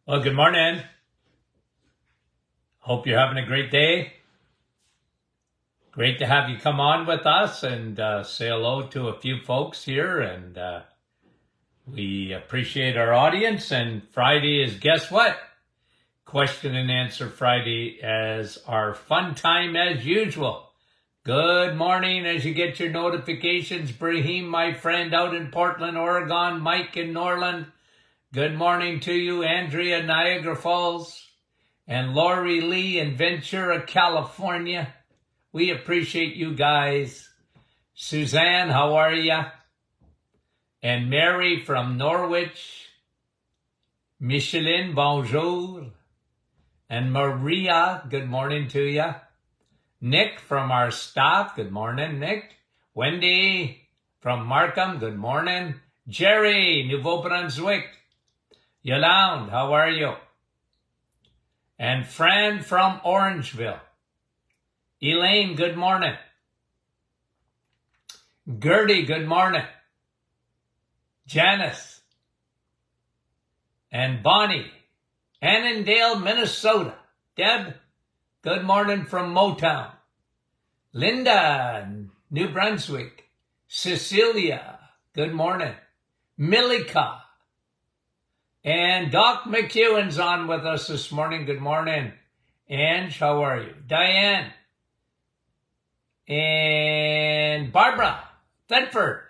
Well, good morning. Hope you're having a great day. Great to have you come on with us and say hello to a few folks here. And we appreciate our audience. And Friday is, guess what? Question and Answer Friday as our fun time as usual. Good morning as you get your notifications. Brahim, my friend out in Portland, Oregon. Mike in Norland. Good morning to you. Andrea, Niagara Falls. And Lori Lee in Ventura, California. We appreciate you guys. Suzanne, how are you? And Mary from Norwich. Micheline, bonjour. And Maria, good morning to you. Nick from our staff, good morning, Nick. Wendy from Markham, good morning. Jerry, Nouveau Brunswick. Yolande, how are you? And Fran from Orangeville. Elaine, good morning. Gertie, good morning. Janice. And Bonnie. Annandale, Minnesota. Deb, good morning from Motown. Linda, New Brunswick. Cecilia, good morning. Milika. And Doc McEwen's on with us this morning. Good morning. Ange, how are you? Diane. And Barbara Thetford.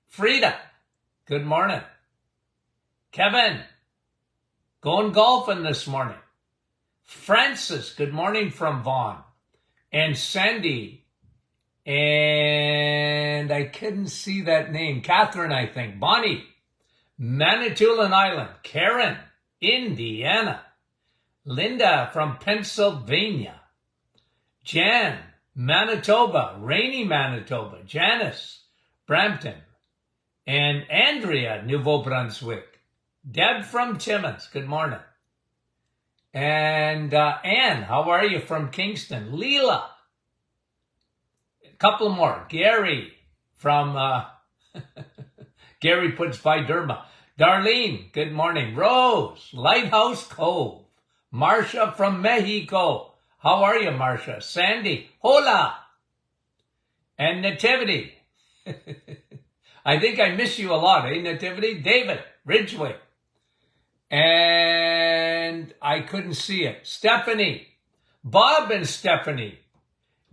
Frida, good morning. Kevin, going golfing this morning. Francis, good morning from Vaughan. And Sandy, and I couldn't see that name. Catherine, I think. Bonnie, Manitoulin Island. Karen, Indiana. Linda from Pennsylvania. Jan, Manitoba, rainy Manitoba. Janice, Brampton. And Andrea, Nouveau Brunswick. Deb from Timmins, good morning. And Anne, how are you from Kingston? Leela. A couple more. Gary from Gary puts by Derma. Darlene, good morning. Rose, Lighthouse Cove. Marcia from Mexico. How are you, Marcia? Sandy, hola. And Nativity. I think I miss you a lot, eh, Nativity? David, Ridgeway. And I couldn't see it. Stephanie, Bob and Stephanie.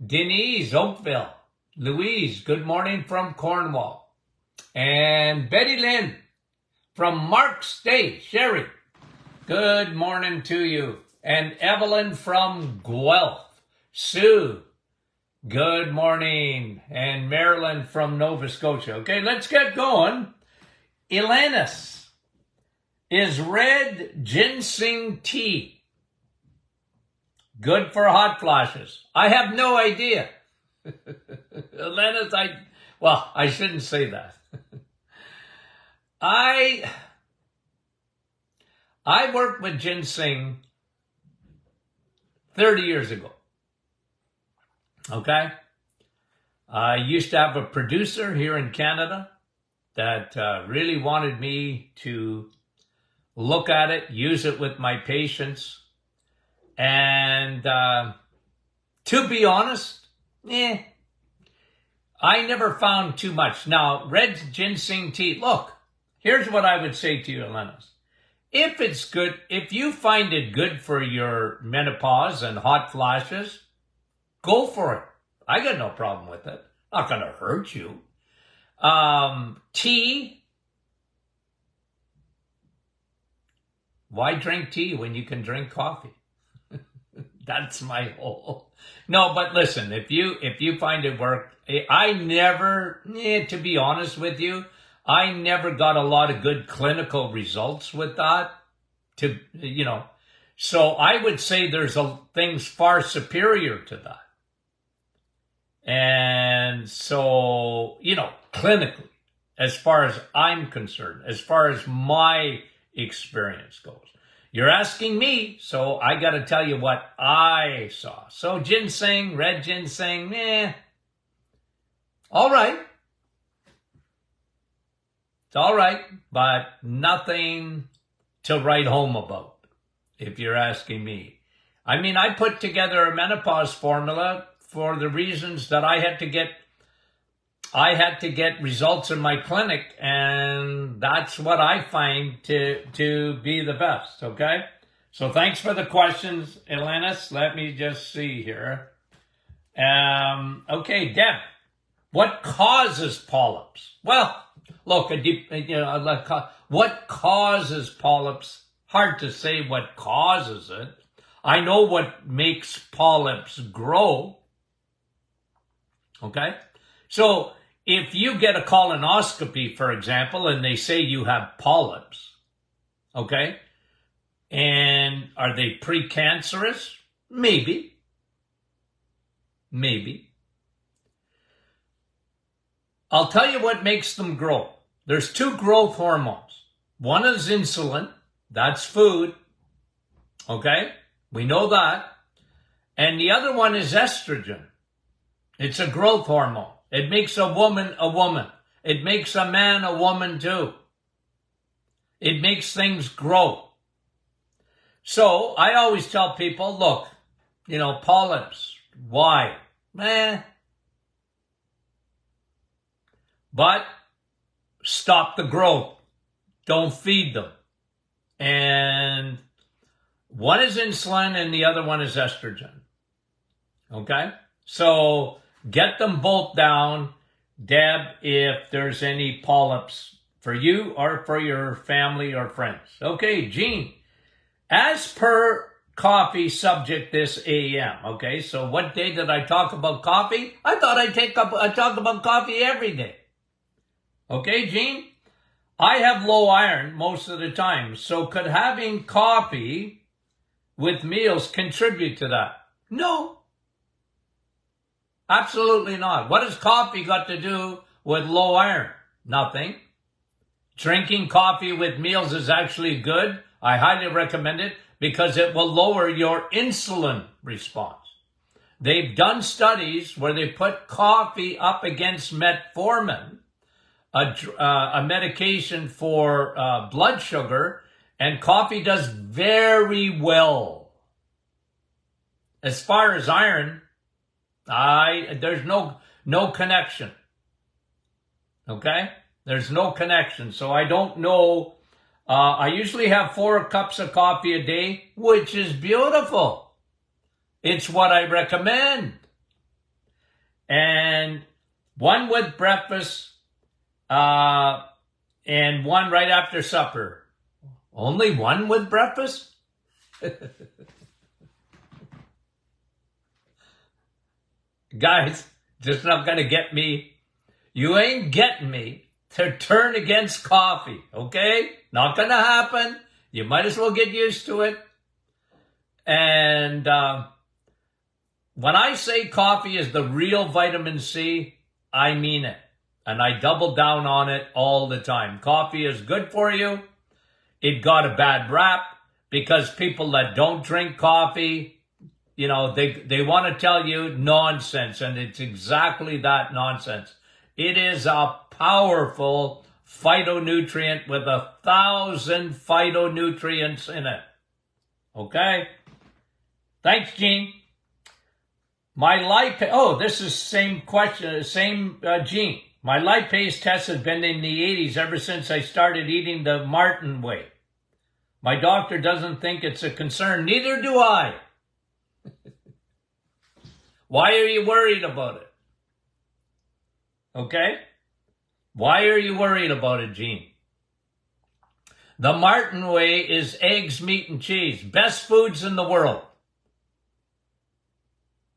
Denise, Oakville. Louise, good morning from Cornwall. And Betty Lynn from Mark's Day. Sherry, good morning to you. And Evelyn from Guelph. Sue, good morning. And Marilyn from Nova Scotia. Okay, let's get going. Elanus is red ginseng tea. Good for hot flashes. I have no idea. Elanus, I shouldn't say that. I worked with ginseng 30 years ago. Okay? I used to have a producer here in Canada that really wanted me to look at it, use it with my patients. And to be honest, I never found too much. Now, red ginseng tea, look, here's what I would say to you, Elenis. If it's good, if you find it good for your menopause and hot flashes, go for it. I got no problem with it. Not going to hurt you. Tea. Why drink tea when you can drink coffee? That's my whole. No, but listen, if you find it work, I never, to be honest with you, I never got a lot of good clinical results with that. So I would say there's things far superior to that. And so, clinically, as far as I'm concerned, as far as my experience goes. You're asking me, so I got to tell you what I saw. So ginseng, red ginseng, all right. It's all right, but nothing to write home about, if you're asking me. I mean, I put together a menopause formula for the reasons that I had to get results in my clinic, and that's what I find to be the best, okay? So thanks for the questions, Elenis. Let me just see here. Okay, Deb, what causes polyps? Well, look, what causes polyps? Hard to say what causes it. I know what makes polyps grow. Okay? So if you get a colonoscopy, for example, and they say you have polyps, okay? And are they precancerous? Maybe. Maybe. I'll tell you what makes them grow. There's two growth hormones. One is insulin. That's food. Okay? We know that. And the other one is estrogen. It's a growth hormone. It makes a woman a woman. It makes a man a woman too. It makes things grow. So I always tell people, look, polyps, why? But stop the growth. Don't feed them. And one is insulin and the other one is estrogen. Okay? So get them both down, Deb, if there's any polyps for you or for your family or friends. Okay, Jean, as per coffee subject this AM, okay, so what day did I talk about coffee? I thought I talk about coffee every day. Okay, Jean, I have low iron most of the time, so could having coffee with meals contribute to that? No. Absolutely not. What has coffee got to do with low iron? Nothing. Drinking coffee with meals is actually good. I highly recommend it because it will lower your insulin response. They've done studies where they put coffee up against metformin, a medication for blood sugar, and coffee does very well. As far as iron, there's no connection. Okay? There's no connection. So I don't know. I usually have 4 cups of coffee a day, which is beautiful. It's what I recommend. And 1 with breakfast, and 1 right after supper. Only 1 with breakfast? Guys, just not going to get me. You ain't getting me to turn against coffee, okay? Not going to happen. You might as well get used to it. And when I say coffee is the real vitamin C, I mean it. And I double down on it all the time. Coffee is good for you. It got a bad rap because people that don't drink coffee, they want to tell you nonsense, and it's exactly that nonsense. It is a powerful phytonutrient with 1,000 phytonutrients in it. Okay? Thanks, Gene. My lipase, this is same question, Gene. My lipase test has been in the 80s ever since I started eating the Martin way. My doctor doesn't think it's a concern. Neither do I. Why are you worried about it? Okay? Why are you worried about it, Gene? The Martin way is eggs, meat, and cheese. Best foods in the world.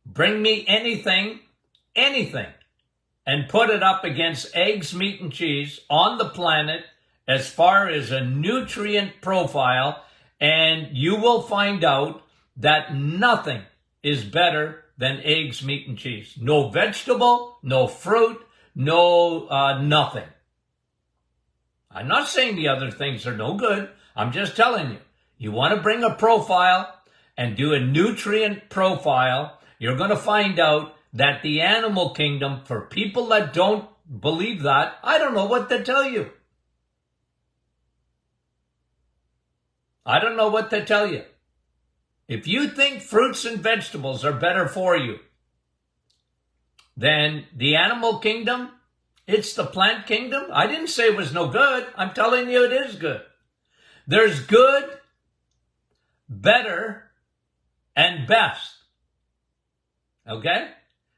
Bring me anything, and put it up against eggs, meat, and cheese on the planet as far as a nutrient profile, and you will find out that nothing is better than eggs, meat, and cheese. No vegetable, no fruit, no nothing. I'm not saying the other things are no good. I'm just telling you. You want to bring a profile and do a nutrient profile, you're going to find out that the animal kingdom, for people that don't believe that, I don't know what to tell you. I don't know what to tell you. If you think fruits and vegetables are better for you than the animal kingdom, it's the plant kingdom. I didn't say it was no good. I'm telling you it is good. There's good, better, and best. Okay?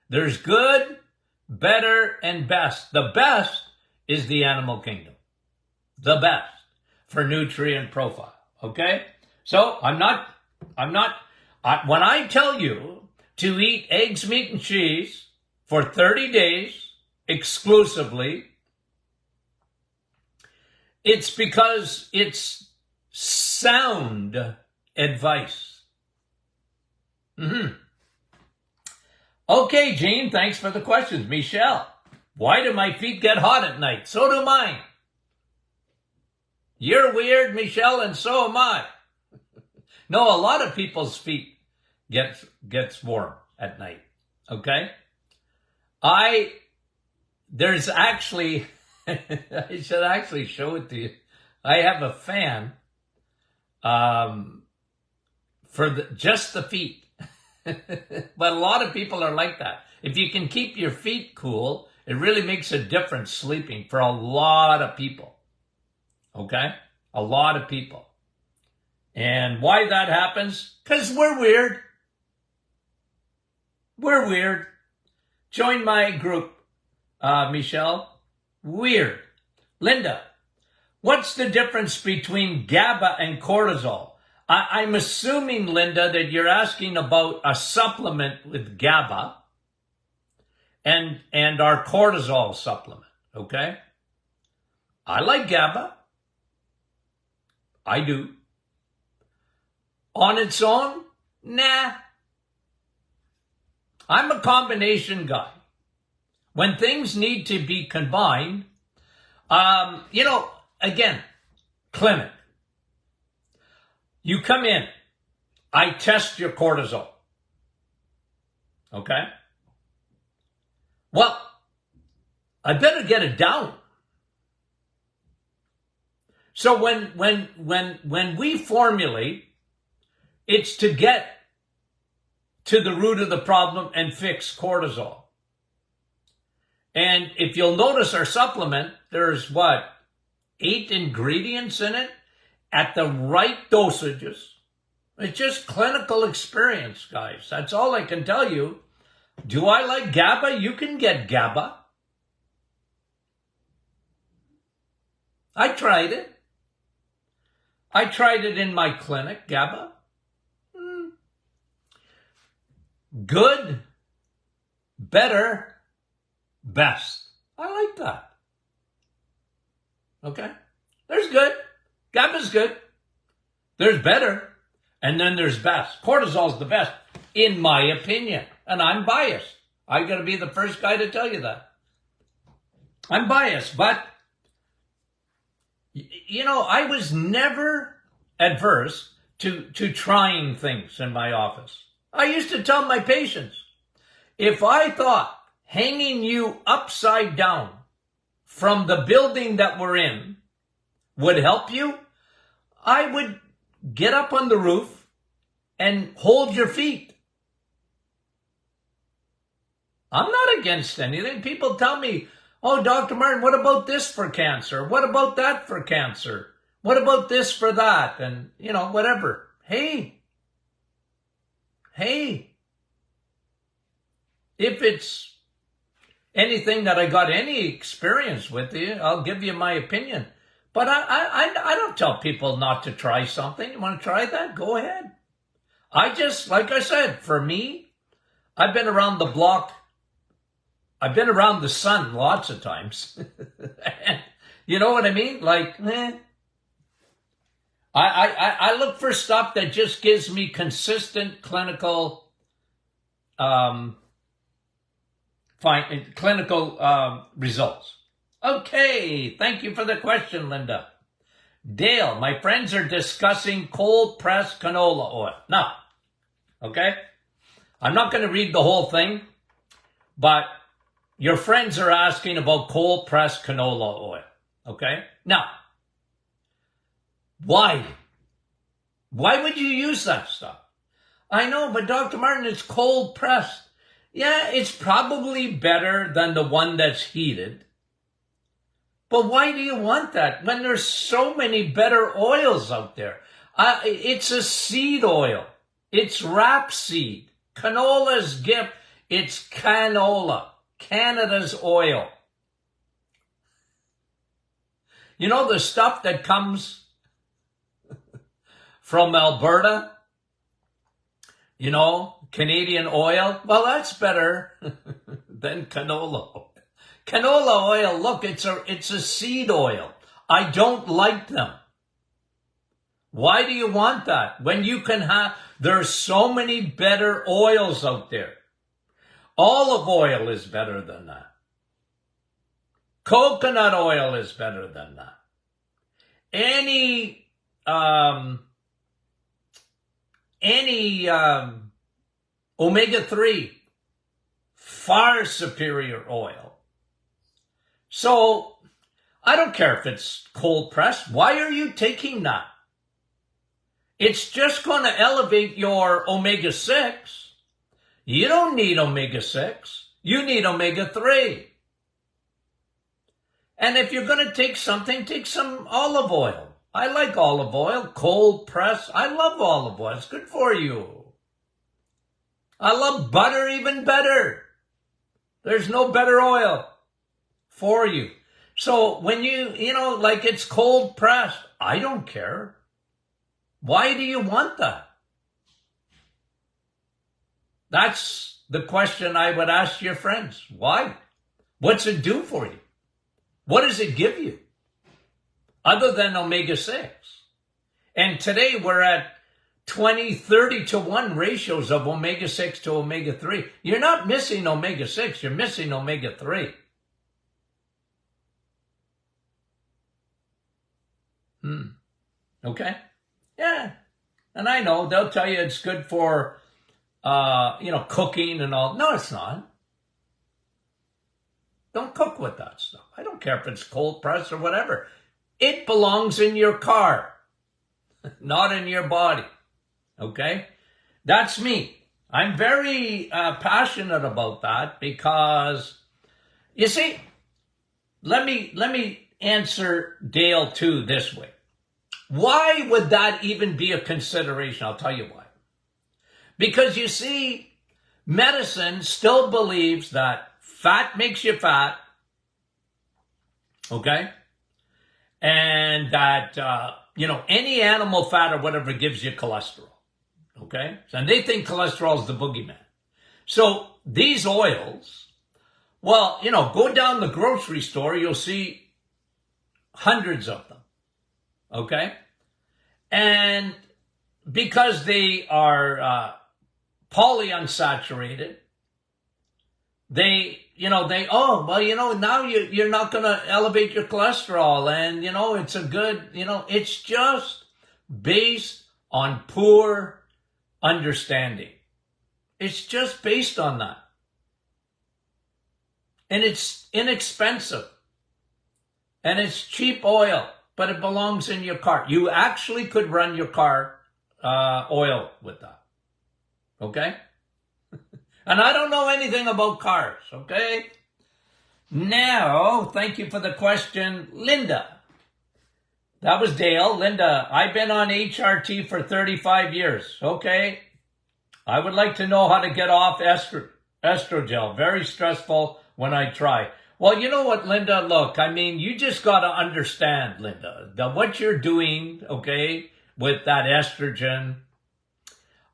There's good, better, and best. The best is the animal kingdom. The best for nutrient profile. Okay? So when I tell you to eat eggs, meat, and cheese for 30 days exclusively, it's because it's sound advice. Okay, Gene, thanks for the questions. Michelle, why do my feet get hot at night? So do mine. You're weird, Michelle, and so am I. No, a lot of people's feet gets warm at night. Okay? There's actually, I should actually show it to you. I have a fan for just the feet. But a lot of people are like that. If you can keep your feet cool, it really makes a difference sleeping for a lot of people. Okay? A lot of people. And why that happens? Because we're weird. We're weird. Join my group, Michelle. Weird. Linda, what's the difference between GABA and cortisol? I'm assuming, Linda, that you're asking about a supplement with GABA and our cortisol supplement, okay? I like GABA. I do. On its own? Nah. I'm a combination guy. When things need to be combined, again, clinic. You come in, I test your cortisol. Okay? Well, I better get it down. So when we formulate, it's to get to the root of the problem and fix cortisol. And if you'll notice our supplement, there's 8 ingredients in it at the right dosages. It's just clinical experience, guys. That's all I can tell you. Do I like GABA? You can get GABA. I tried it. I tried it in my clinic, GABA. Good, better, best. I like that. Okay? There's good. GABA's good. There's better. And then there's best. Cortisol's the best, in my opinion. And I'm biased. I got to be the first guy to tell you that. I'm biased, but I was never adverse to trying things in my office. I used to tell my patients, if I thought hanging you upside down from the building that we're in would help you, I would get up on the roof and hold your feet. I'm not against anything. People tell me, oh, Dr. Martin, what about this for cancer? What about that for cancer? What about this for that? And, whatever. Hey, if it's anything that I got any experience with, I'll give you my opinion. But I don't tell people not to try something. You want to try that? Go ahead. Like I said, for me, I've been around the block. I've been around the sun lots of times. And you know what I mean? I look for stuff that just gives me consistent clinical results. Okay, thank you for the question, Linda. Dale, my friends are discussing cold-pressed canola oil. Now, okay, I'm not going to read the whole thing, but your friends are asking about cold-pressed canola oil, okay? Now, why Why would you use that stuff? I know, but Dr. Martin, it's cold pressed. Yeah, it's probably better than the one that's heated. But why do you want that when there's so many better oils out there? It's a seed oil. It's rapeseed. Canola's gift. It's canola, Canada's oil. You know the stuff that comes from Alberta? You know, Canadian oil? Well, that's better than canola oil. Canola oil, look, it's a seed oil. I don't like them. Why do you want that? When you can there's so many better oils out there. Olive oil is better than that. Coconut oil is better than that. Any omega-3, far superior oil. So, I don't care if it's cold pressed. Why are you taking that? It's just going to elevate your omega-6. You don't need omega-6. You need omega-3. And if you're going to take something, take some olive oil. I like olive oil, cold press. I love olive oil. It's good for you. I love butter even better. There's no better oil for you. So when like it's cold pressed, I don't care. Why do you want that? That's the question I would ask your friends. Why? What's it do for you? What does it give you? Other than omega-6. And today we're at 20, 30 to 1 ratios of omega-6 to omega-3. You're not missing omega-6, you're missing omega-3. Okay? Yeah. And I know they'll tell you it's good for, cooking and all. No, it's not. Don't cook with that stuff. I don't care if it's cold pressed or whatever. It belongs in your car, not in your body. Okay? That's me. I'm very passionate about that because, you see, let me answer Dale too this way. Why would that even be a consideration? I'll tell you why. Because you see, medicine still believes that fat makes you fat, okay? And that, any animal fat or whatever gives you cholesterol, okay? And they think cholesterol is the boogeyman. So these oils, well, go down the grocery store, you'll see hundreds of them, okay? And because they are polyunsaturated, now you're not going to elevate your cholesterol, and, it's a good, it's just based on poor understanding. It's just based on that. And it's inexpensive. And it's cheap oil, but it belongs in your car. You actually could run your car oil with that. Okay? And I don't know anything about cars, okay? Now, thank you for the question, Linda. That was Dale. Linda, I've been on HRT for 35 years, okay? I would like to know how to get off estrogel. Very stressful when I try. Well, you know what, Linda? Look, you just got to understand, Linda, that what you're doing, okay, with that estrogen,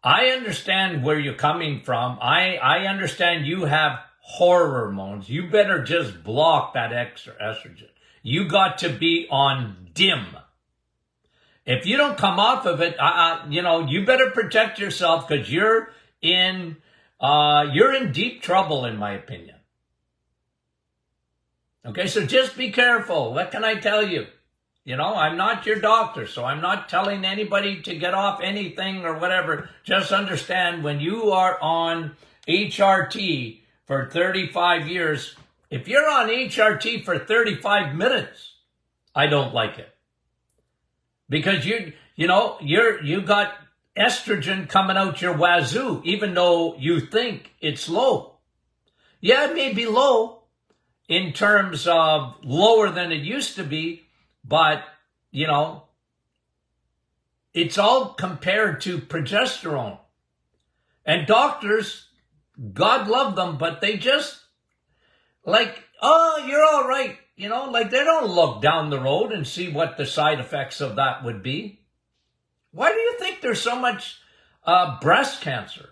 I understand where you're coming from. I understand you have hormones. You better just block that extra estrogen. You got to be on dim. If you don't come off of it, you better protect yourself because you're in deep trouble, in my opinion. Okay, so just be careful. What can I tell you? I'm not your doctor, so I'm not telling anybody to get off anything or whatever. Just understand when you are on HRT for 35 years, if you're on HRT for 35 minutes, I don't like it. Because you got estrogen coming out your wazoo, even though you think it's low. Yeah, it may be low in terms of lower than it used to be, but, it's all compared to progesterone. And doctors, God love them, but they just oh, you're all right. They don't look down the road and see what the side effects of that would be. Why do you think there's so much breast cancer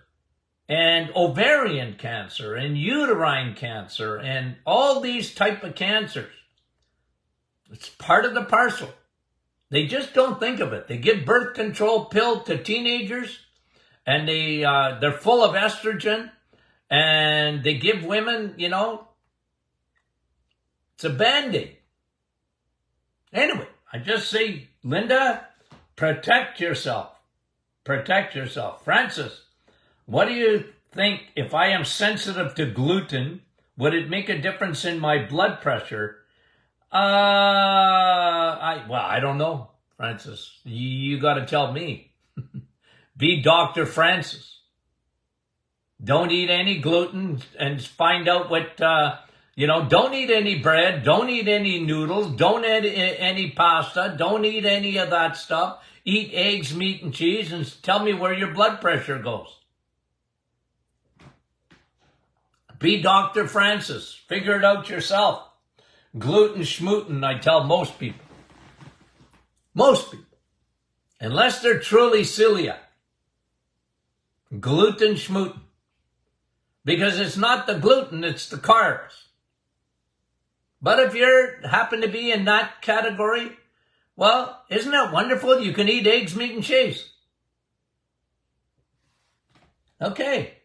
and ovarian cancer and uterine cancer and all these type of cancers? It's part of the parcel. They just don't think of it. They give birth control pill to teenagers, and they're full of estrogen, and they give women, it's a Band-Aid. Anyway, I just say, Linda, protect yourself. Protect yourself. Francis, what do you think? If I am sensitive to gluten, would it make a difference in my blood pressure? I don't know, Francis. You got to tell me. Be Dr. Francis. Don't eat any gluten and find out what, don't eat any bread. Don't eat any noodles. Don't eat any pasta. Don't eat any of that stuff. Eat eggs, meat, and cheese, and tell me where your blood pressure goes. Be Dr. Francis. Figure it out yourself. Gluten schmootin', I tell most people. Most people. Unless they're truly celiac. Gluten schmootin'. Because it's not the gluten, it's the carbs. But if you happen to be in that category, well, isn't that wonderful? You can eat eggs, meat, and cheese. Okay.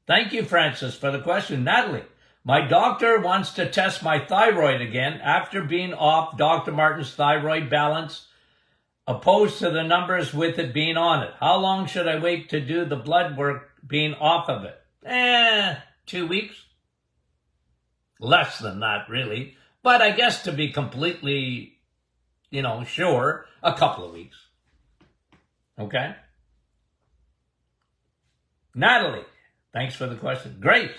Thank you, Francis, for the question. Natalie, my doctor wants to test my thyroid again after being off Dr. Martin's thyroid balance, opposed to the numbers with it being on it. How long should I wait to do the blood work being off of it? 2 weeks. Less than that, really. But I guess to be completely, sure, a couple of weeks. Okay? Natalie, thanks for the question. Grace,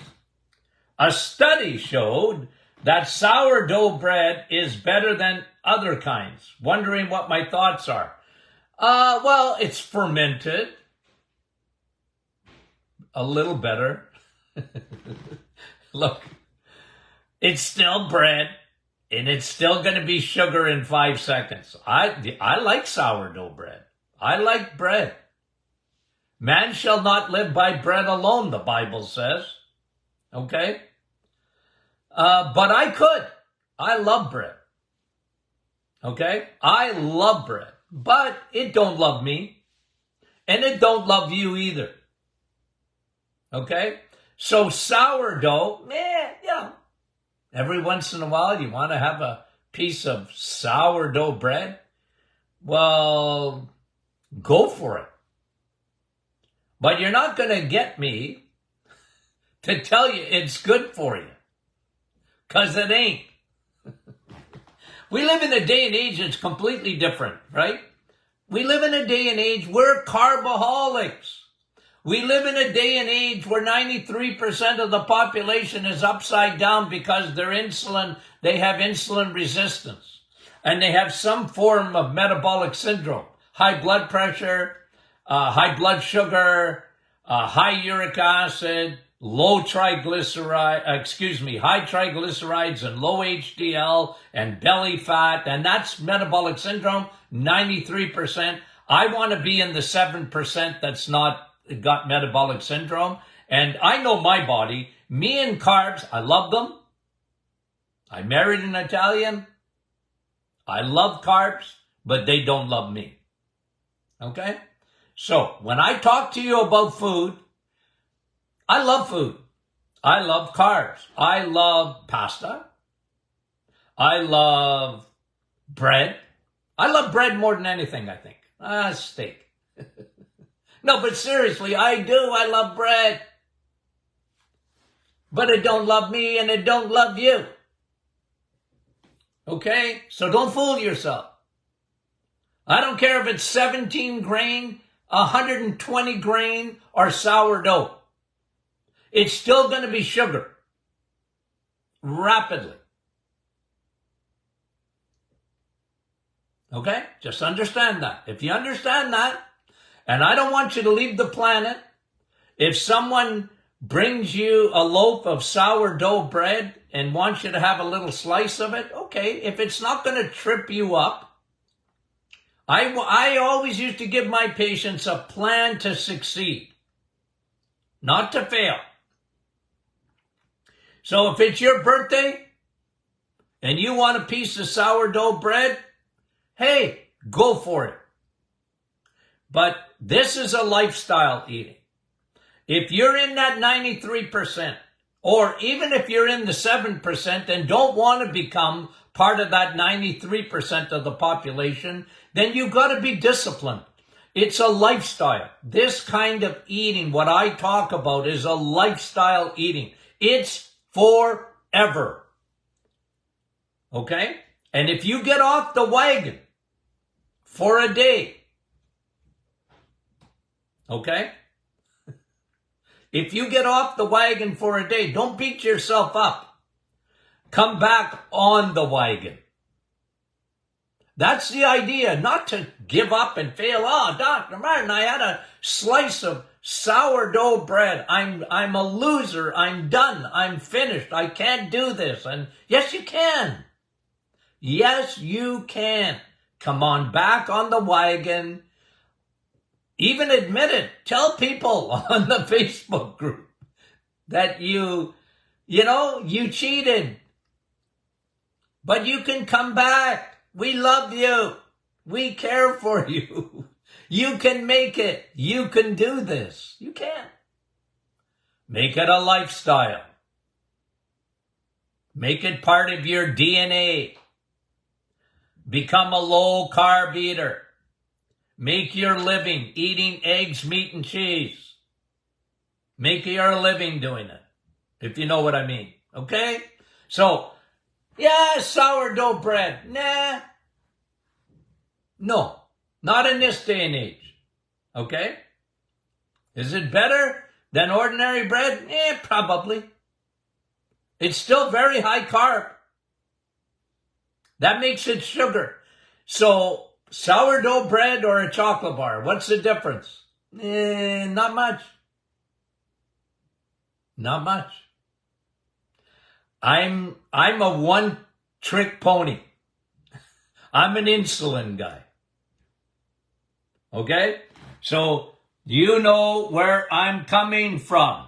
a study showed that sourdough bread is better than other kinds. Wondering what my thoughts are. Well, it's fermented. A little better. Look, it's still bread, and it's still going to be sugar in 5 seconds. I like sourdough bread. I like bread. Man shall not live by bread alone, the Bible says. Okay? But I could. I love bread. Okay? I love bread. But it don't love me. And it don't love you either. Okay? So sourdough, every once in a while you want to have a piece of sourdough bread? Well, go for it. But you're not going to get me to tell you it's good for you. Because it ain't. We live in a day and age that's completely different, right? We live in a day and age, we're carboholics. We live in a day and age where 93% of the population is upside down because they have insulin resistance. And they have some form of metabolic syndrome. High blood pressure, high blood sugar, high uric acid, high triglycerides and low HDL and belly fat. And that's metabolic syndrome, 93%. I want to be in the 7% that's not got metabolic syndrome. And I know my body. Me and carbs, I love them. I married an Italian. I love carbs, but they don't love me. Okay? So when I talk to you about food, I love food. I love carbs. I love pasta. I love bread. I love bread more than anything, I think. Steak. No, but seriously, I do. I love bread. But it don't love me and it don't love you. Okay? So don't fool yourself. I don't care if it's 17 grain, 120 grain, or sourdough. It's still going to be sugar. Rapidly. Okay? Just understand that. If you understand that, and I don't want you to leave the planet, if someone brings you a loaf of sourdough bread and wants you to have a little slice of it, okay. If it's not going to trip you up, I always used to give my patients a plan to succeed, not to fail. So if it's your birthday and you want a piece of sourdough bread, hey, go for it. But this is a lifestyle eating. If you're in that 93%, or even if you're in the 7% and don't want to become part of that 93% of the population, then you've got to be disciplined. It's a lifestyle. This kind of eating, what I talk about, is a lifestyle eating. It's forever. Okay? And if you get off the wagon for a day, okay? If you get off the wagon for a day, don't beat yourself up. Come back on the wagon. That's the idea, not to give up and fail. Oh, Dr. Martin, I had a slice of sourdough bread. I'm a loser. I'm done. I'm finished. I can't do this. And yes, you can. Yes, you can. Come on back on the wagon. Even admit it. Tell people on the Facebook group that you cheated. But you can come back. We love you. We care for you. You can make it. You can do this. You can. Make it a lifestyle. Make it part of your DNA. Become a low-carb eater. Make your living eating eggs, meat, and cheese. Make your living doing it, if you know what I mean. Okay? So, yeah, sourdough bread. Nah. No, not in this day and age. Okay? Is it better than ordinary bread? Probably. It's still very high carb. That makes it sugar. So, sourdough bread or a chocolate bar, what's the difference? Not much. Not much. I'm a one-trick pony. I'm an insulin guy. Okay? So, you know where I'm coming from.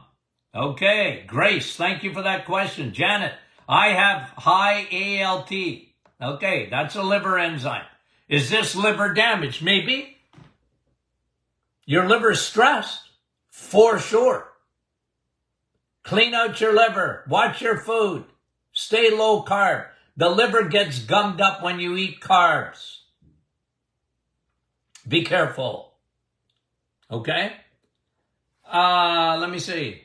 Okay, Grace, thank you for that question. Janet, I have high ALT. Okay, that's a liver enzyme. Is this liver damage? Maybe. Your liver's stressed, for sure. Clean out your liver. Watch your food. Stay low carb. The liver gets gummed up when you eat carbs. Be careful. Okay? Let me see.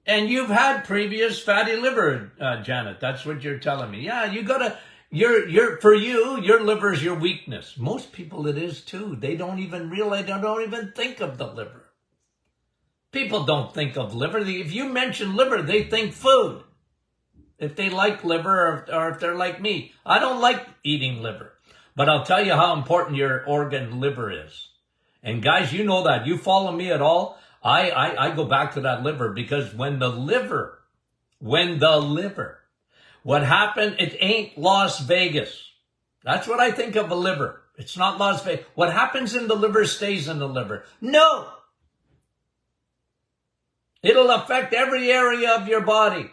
And you've had previous fatty liver, Janet. That's what you're telling me. Yeah, you gotta, for you, your liver is your weakness. Most people it is too. They don't even realize, they don't even think of the liver. People don't think of liver. If you mention liver, they think food. If they like liver or if they're like me. I don't like eating liver. But I'll tell you how important your organ liver is. And guys, you know that. You follow me at all, I go back to that liver, because when the liver, what happened, it ain't Las Vegas. That's what I think of a liver. It's not Las Vegas. What happens in the liver stays in the liver. No. It'll affect every area of your body.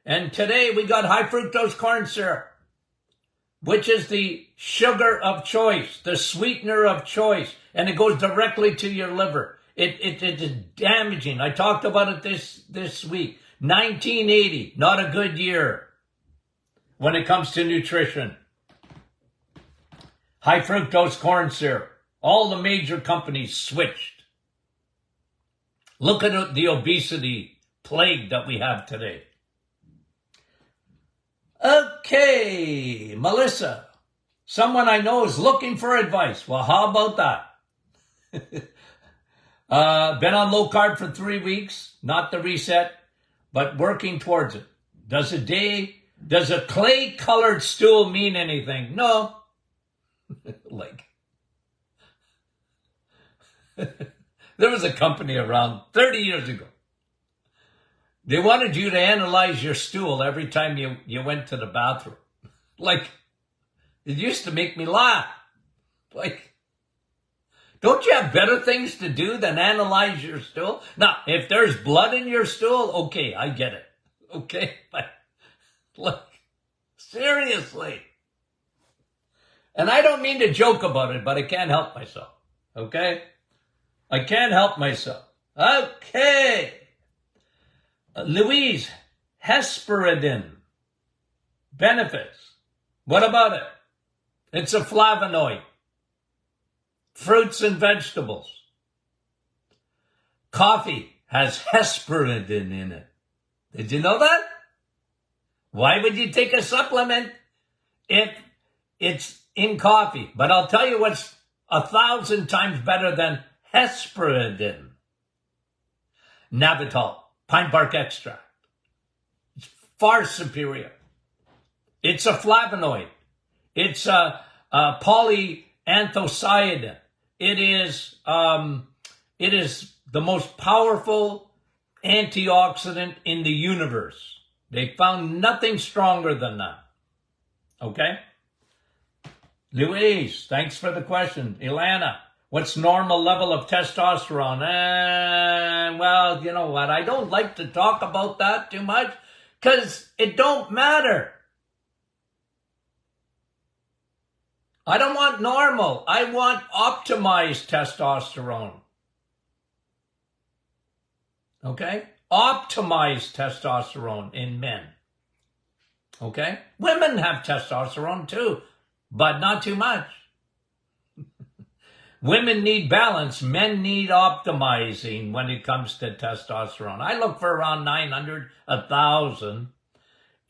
And today we got high fructose corn syrup, which is the sugar of choice, the sweetener of choice, and it goes directly to your liver. It is damaging. I talked about it this week. 1980, not a good year when it comes to nutrition. High fructose corn syrup. All the major companies switched. Look at the obesity plague that we have today. Okay, Melissa. Someone I know is looking for advice. Well, how about that? Been on low carb for 3 weeks, not the reset, but working towards it. Does a clay colored stool mean anything? No. Like, there was a company around 30 years ago. They wanted you to analyze your stool every time you went to the bathroom. Like, it used to make me laugh. Like, don't you have better things to do than analyze your stool? Now, if there's blood in your stool, okay, I get it. Okay, but look, seriously. And I don't mean to joke about it, but I can't help myself. Okay? I can't help myself. Okay. Louise, hesperidin. Benefits. What about it? It's a flavonoid. Fruits and vegetables. Coffee has hesperidin in it. Did you know that? Why would you take a supplement if it's in coffee? But I'll tell you what's 1,000 times better than hesperidin. Nabitol, pine bark extract. It's far superior. It's a flavonoid. It's a polyanthocyanin. It is the most powerful antioxidant in the universe. They found nothing stronger than that. Okay? Louise, thanks for the question. Ilana, what's normal level of testosterone? Well, you know what? I don't like to talk about that too much because it don't matter. I don't want normal. I want optimized testosterone. Okay? Optimized testosterone in men. Okay? Women have testosterone too, but not too much. Women need balance. Men need optimizing when it comes to testosterone. I look for around 900, 1,000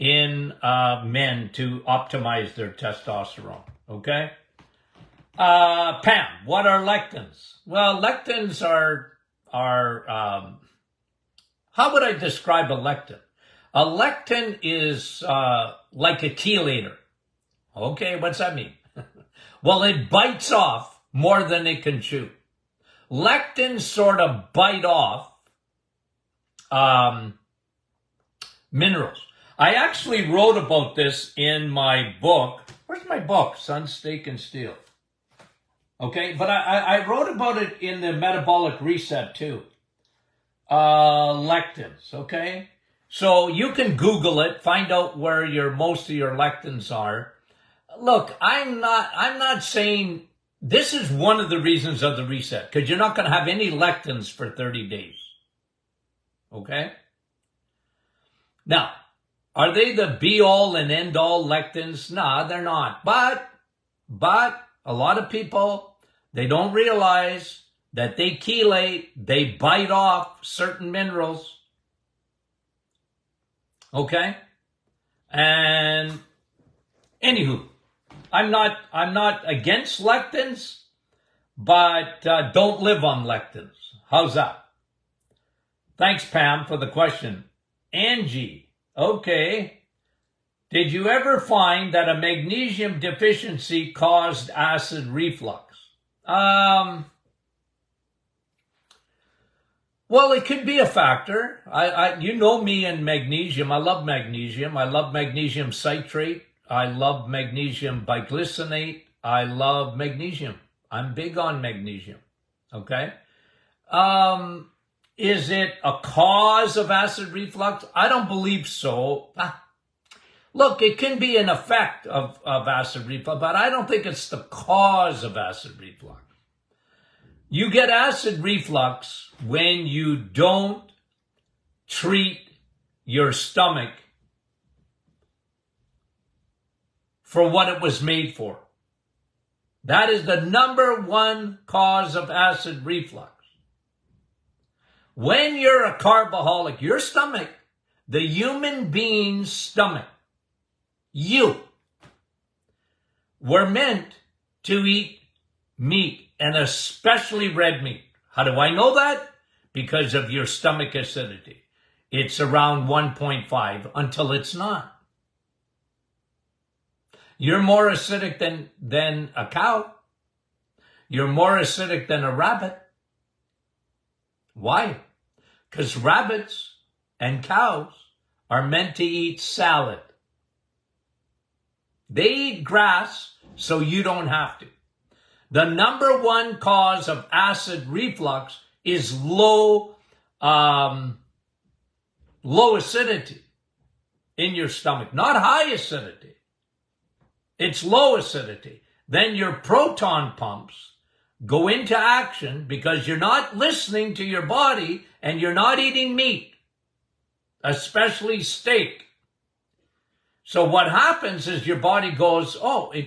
in men to optimize their testosterone. Okay? Pam, what are lectins? Well, lectins are how would I describe a lectin? A lectin is like a chelator. Okay, what's that mean? Well, it bites off more than it can chew. Lectins sort of bite off minerals. I actually wrote about this in my book. Where's my book? Sun, Steak, and Steel. Okay, but I wrote about it in the Metabolic Reset too. Lectins, okay? So you can Google it, find out where most of your lectins are. Look, I'm not saying this is one of the reasons of the reset, because you're not going to have any lectins for 30 days. Okay? Now, are they the be-all and end-all lectins? Nah, they're not. But a lot of people, they don't realize that they chelate, they bite off certain minerals. Okay? And anywho, I'm not against lectins, but don't live on lectins. How's that? Thanks, Pam, for the question. Angie, okay. Did you ever find that a magnesium deficiency caused acid reflux? Well, it could be a factor. You know me and magnesium. I love magnesium. I love magnesium citrate. I love magnesium biglycinate. I love magnesium. I'm big on magnesium. Okay? Is it a cause of acid reflux? I don't believe so. Look, it can be an effect of acid reflux, but I don't think it's the cause of acid reflux. You get acid reflux when you don't treat your stomach for what it was made for. That is the number one cause of acid reflux. When you're a carboholic, your stomach, the human being's stomach, we're meant to eat meat, and especially red meat. How do I know that? Because of your stomach acidity. It's around 1.5 until it's not. You're more acidic than a cow. You're more acidic than a rabbit. Why? Because rabbits and cows are meant to eat salad. They eat grass, so you don't have to. The number one cause of acid reflux is low acidity in your stomach, not high acidity. It's low acidity. Then your proton pumps go into action because you're not listening to your body and you're not eating meat, especially steak. So what happens is your body goes,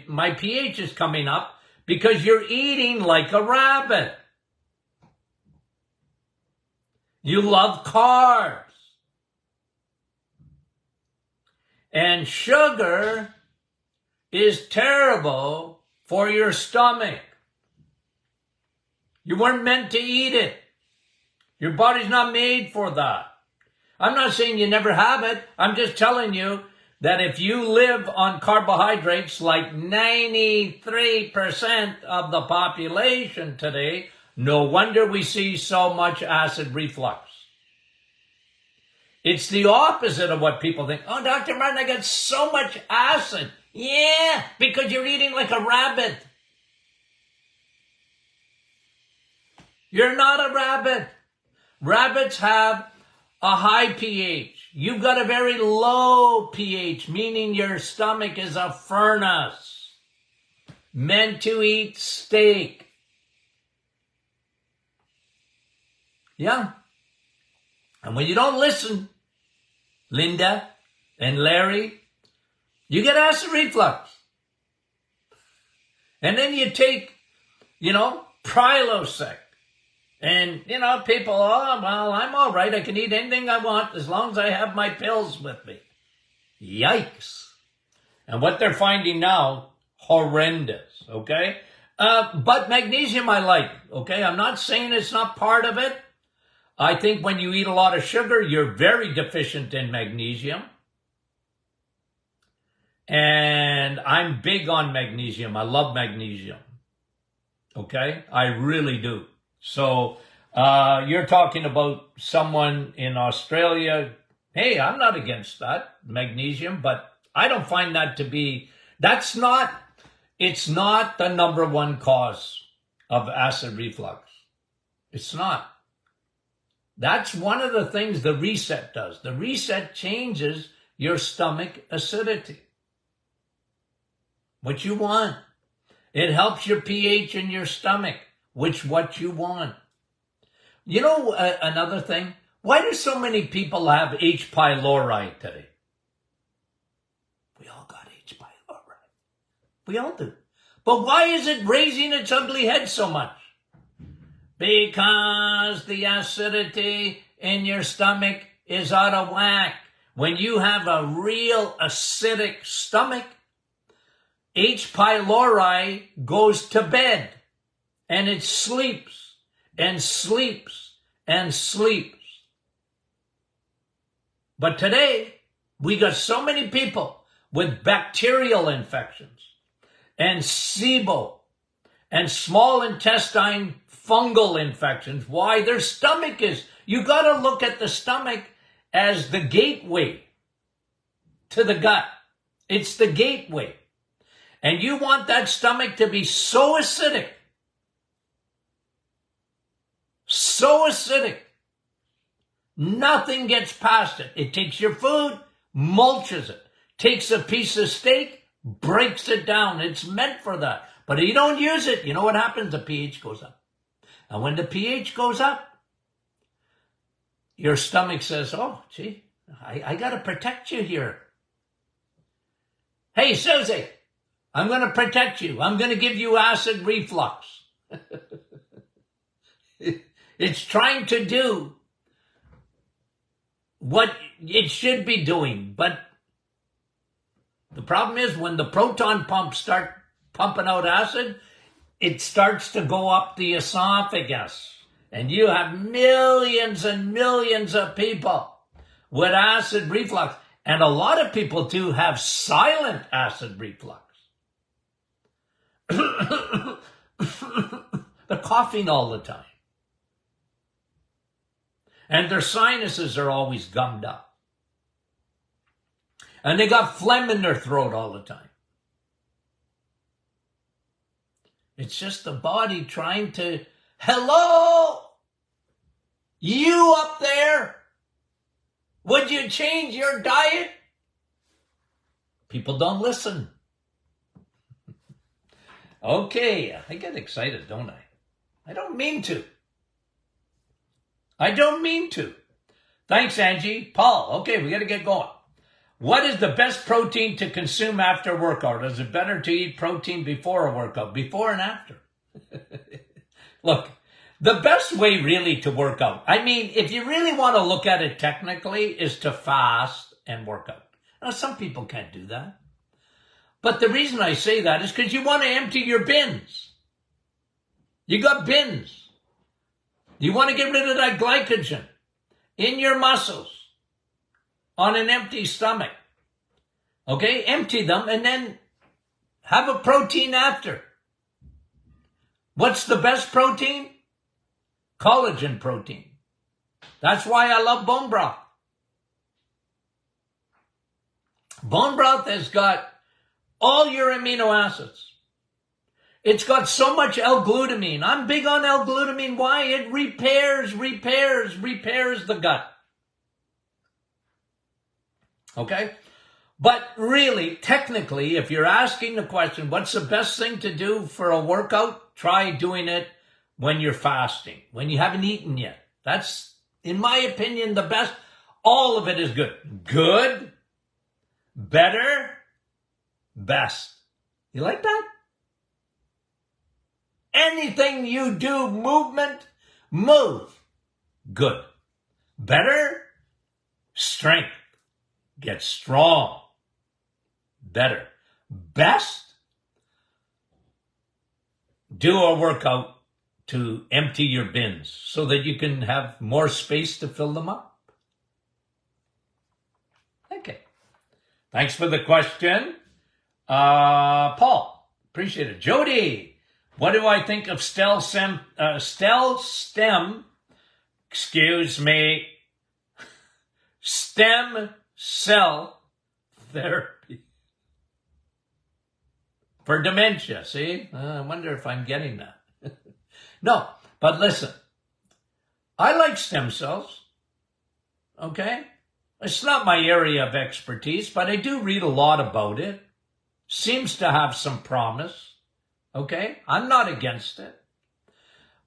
my pH is coming up because you're eating like a rabbit. You love carbs. And sugar is terrible for your stomach. You weren't meant to eat it. Your body's not made for that. I'm not saying you never have it. I'm just telling you that if you live on carbohydrates like 93% of the population today, no wonder we see so much acid reflux. It's the opposite of what people think. Oh, Dr. Martin, I got so much acid. Yeah, because you're eating like a rabbit. You're not a rabbit. Rabbits have a high pH. You've got a very low pH, meaning your stomach is a furnace, meant to eat steak. Yeah. And when you don't listen, Linda and Larry, you get acid reflux. And then you take, Prilosec. And, people, I'm all right. I can eat anything I want as long as I have my pills with me. Yikes. And what they're finding now, horrendous, okay? But magnesium I like, okay? I'm not saying it's not part of it. I think when you eat a lot of sugar, you're very deficient in magnesium. And I'm big on magnesium. I love magnesium, okay? I really do. So you're talking about someone in Australia. Hey, I'm not against that, magnesium, but I don't find that to be, it's not the number one cause of acid reflux. It's not. That's one of the things the reset does. The reset changes your stomach acidity. What you want. It helps your pH in your stomach. What you want. Another thing, why do so many people have H. pylori today? We all got H. pylori. We all do. But why is it raising its ugly head so much? Because the acidity in your stomach is out of whack. When you have a real acidic stomach, H. pylori goes to bed. And it sleeps and sleeps and sleeps. But today, we got so many people with bacterial infections and SIBO and small intestine fungal infections. Why? Their stomach is, you got to look at the stomach as the gateway to the gut. It's the gateway. And you want that stomach to be so acidic, nothing gets past it. It takes your food, mulches it. Takes a piece of steak, breaks it down. It's meant for that. But if you don't use it, you know what happens? The pH goes up. And when the pH goes up, your stomach says, oh, gee, I got to protect you here. Hey, Susie, I'm going to protect you. I'm going to give you acid reflux. It's trying to do what it should be doing. But the problem is when the proton pumps start pumping out acid, it starts to go up the esophagus. And you have millions and millions of people with acid reflux. And a lot of people too have silent acid reflux. They're coughing all the time. And their sinuses are always gummed up. And they got phlegm in their throat all the time. It's just the body trying to, hello, you up there, would you change your diet? People don't listen. Okay, I get excited, don't I? I don't mean to. I don't mean to. Thanks, Angie. Paul, okay, we got to get going. What is the best protein to consume after a workout? Is it better to eat protein before a workout? Before and after? Look, the best way really to work out, I mean, if you really want to look at it technically, is to fast and work out. Now, some people can't do that. But the reason I say that is because you want to empty your bins. You got bins. You want to get rid of that glycogen in your muscles on an empty stomach. Okay, empty them and then have a protein after. What's the best protein? Collagen protein. That's why I love bone broth. Bone broth has got all your amino acids. It's got so much L-glutamine. I'm big on L-glutamine. Why? It repairs the gut. Okay? But really, technically, if you're asking the question, what's the best thing to do for a workout? Try doing it when you're fasting, when you haven't eaten yet. That's, in my opinion, the best. All of it is good. Good, better, best. You like that? Anything you do, movement, move. Good. Better, strength. Get strong. Better. Best, do a workout to empty your bins so that you can have more space to fill them up. Okay. Thanks for the question. Paul, appreciate it. Jody, what do I think of stem cell therapy for dementia? See, I wonder if I'm getting that. No, but listen, I like stem cells, okay? It's not my area of expertise, but I do read a lot about it. Seems to have some promise, okay? I'm not against it.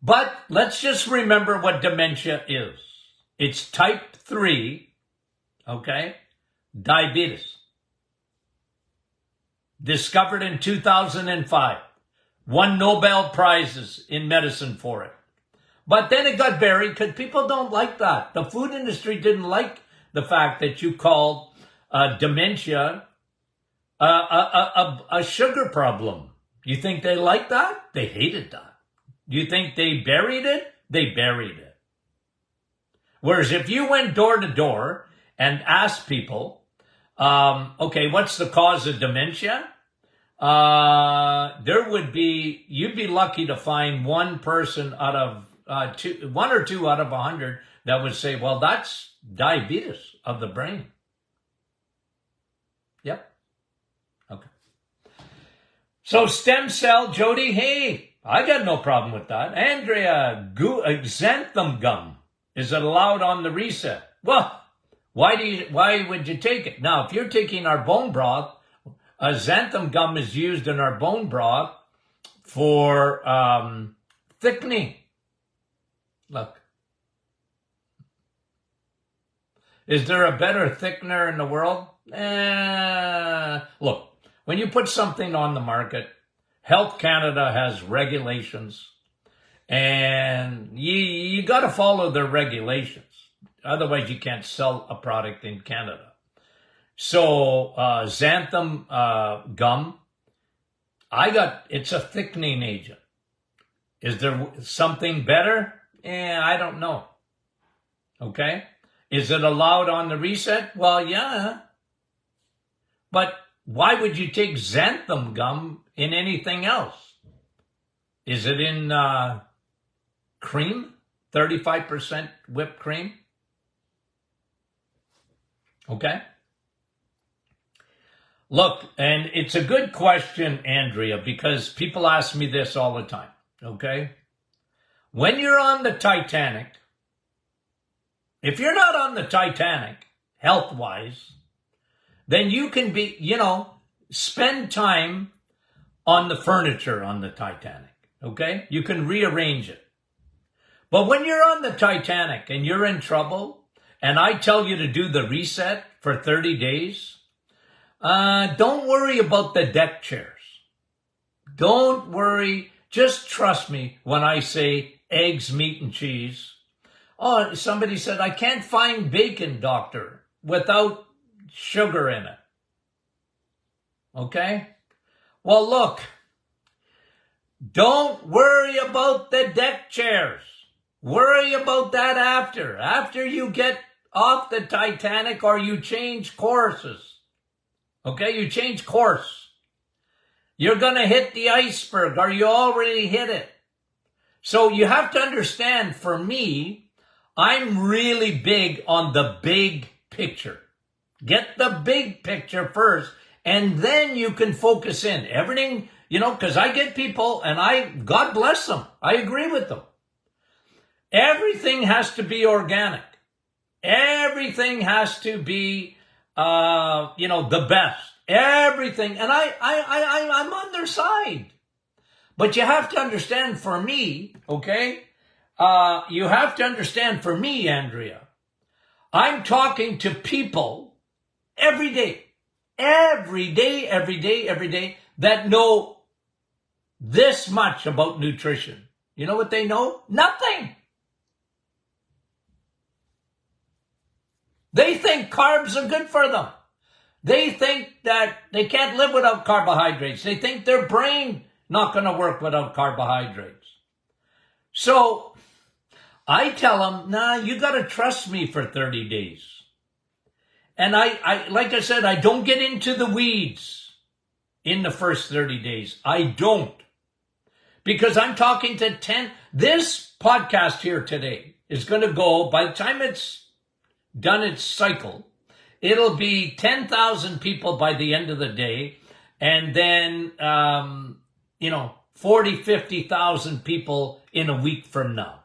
But let's just remember what dementia is. It's type 3, okay? Diabetes. Discovered in 2005. Won Nobel Prizes in medicine for it. But then it got buried because people don't like that. The food industry didn't like the fact that you called dementia a sugar problem. You think they liked that? They hated that. You think they buried it? They buried it. Whereas if you went door to door and asked people, okay, what's the cause of dementia? You'd be lucky to find one person out of one or two out of 100 that would say, well, that's diabetes of the brain. Yep. Okay. So stem cell, Jody, hey, I got no problem with that. Andrea, xanthan gum, is it allowed on the reset? Well, why would you take it? Now, if you're taking our bone broth, xanthan gum is used in our bone broth for thickening. Look. Is there a better thickener in the world? Look, when you put something on the market, Health Canada has regulations, and you got to follow their regulations. Otherwise, you can't sell a product in Canada. So xanthan gum It's a thickening agent. Is there something better? I don't know. Okay? Is it allowed on the reset? Well, yeah. But why would you take xanthan gum in anything else? Is it in cream? 35% whipped cream? Okay? Look, and it's a good question, Andrea, because people ask me this all the time. Okay? When you're on the Titanic, if you're not on the Titanic, health-wise, then you can be, spend time on the furniture on the Titanic, okay? You can rearrange it. But when you're on the Titanic and you're in trouble, and I tell you to do the reset for 30 days, don't worry about the deck chairs. Don't worry. Just trust me when I say eggs, meat, and cheese. Oh, somebody said, I can't find bacon, doctor, without sugar in it. Okay? Well, look, don't worry about the deck chairs. Worry about that after. After you get off the Titanic or you change courses. Okay? You change course. You're going to hit the iceberg or you already hit it. So you have to understand, for me, I'm really big on the big picture. Get the big picture first, and then you can focus in. Everything, because I get people, and God bless them. I agree with them. Everything has to be organic. Everything has to be, the best. Everything. And I'm on their side. But you have to understand, for me, okay? You have to understand, for me, Andrea, I'm talking to people every day, that know this much about nutrition. You know what they know? Nothing. They think carbs are good for them. They think that they can't live without carbohydrates. They think their brain not going to work without carbohydrates. So I tell them, nah, you got to trust me for 30 days. And I like I said, I don't get into the weeds in the first 30 days. I don't. Because I'm talking to 10. This podcast here today is going to go, by the time it's done its cycle, it'll be 10,000 people by the end of the day. And then, 40, 50,000 people in a week from now.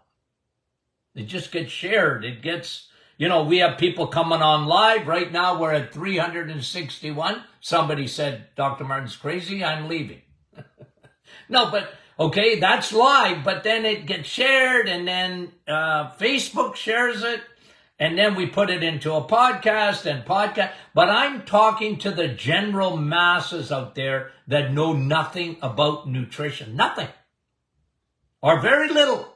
It just gets shared. It gets, we have people coming on live. Right now we're at 361. Somebody said, Dr. Martin's crazy, I'm leaving. No, but, okay, that's live, but then it gets shared, and then Facebook shares it, and then we put it into a podcast. But I'm talking to the general masses out there that know nothing about nutrition. Nothing. Or very little.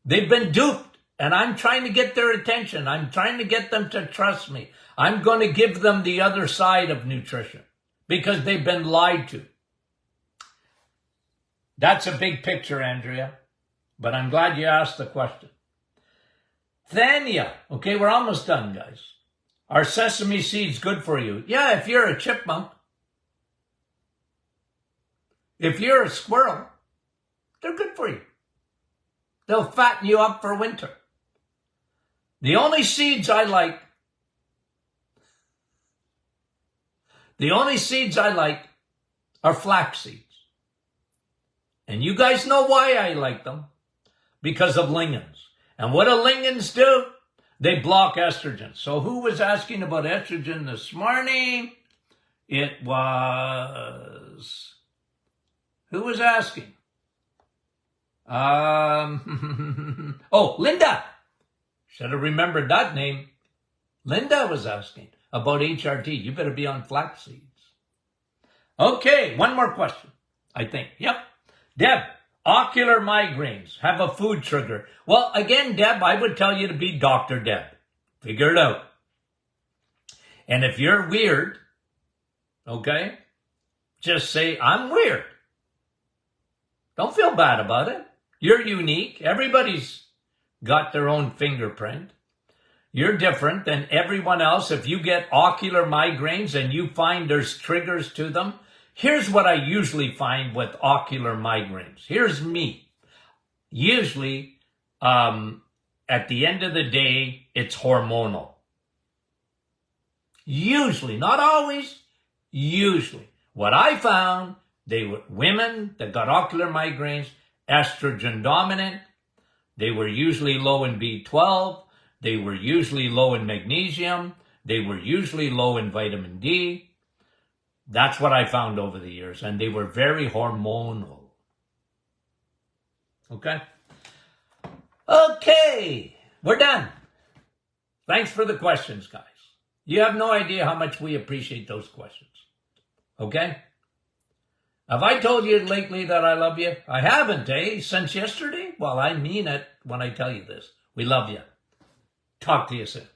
They've been duped, and I'm trying to get their attention. I'm trying to get them to trust me. I'm going to give them the other side of nutrition because they've been lied to. That's a big picture, Andrea, but I'm glad you asked the question. Thania, okay, we're almost done, guys. Are sesame seeds good for you? Yeah, if you're a chipmunk. If you're a squirrel, they're good for you. They'll fatten you up for winter. The only seeds I like are flax seeds. And you guys know why I like them. Because of lignans. And what do lignans do? They block estrogen. So who was asking about estrogen this morning? It was... Who was asking? Linda. Should have remembered that name. Linda was asking about HRT. You better be on flax seeds. Okay, one more question, I think. Yep. Deb, ocular migraines have a food trigger. Well, again, Deb, I would tell you to be Dr. Deb. Figure it out. And if you're weird, okay, Just say, I'm weird. Don't feel bad about it. You're unique. Everybody's got their own fingerprint. You're different than everyone else. If you get ocular migraines and you find there's triggers to them, here's what I usually find with ocular migraines. Here's me. Usually, at the end of the day, it's hormonal. Usually, not always, usually. What I found, they were women that got ocular migraines, estrogen dominant. They were usually low in B12. They were usually low in magnesium. They were usually low in vitamin D. That's what I found over the years. And they were very hormonal. Okay? Okay. We're done. Thanks for the questions, guys. You have no idea how much we appreciate those questions. Okay? Have I told you lately that I love you? I haven't, eh? Since yesterday? Well, I mean it when I tell you this. We love you. Talk to you soon.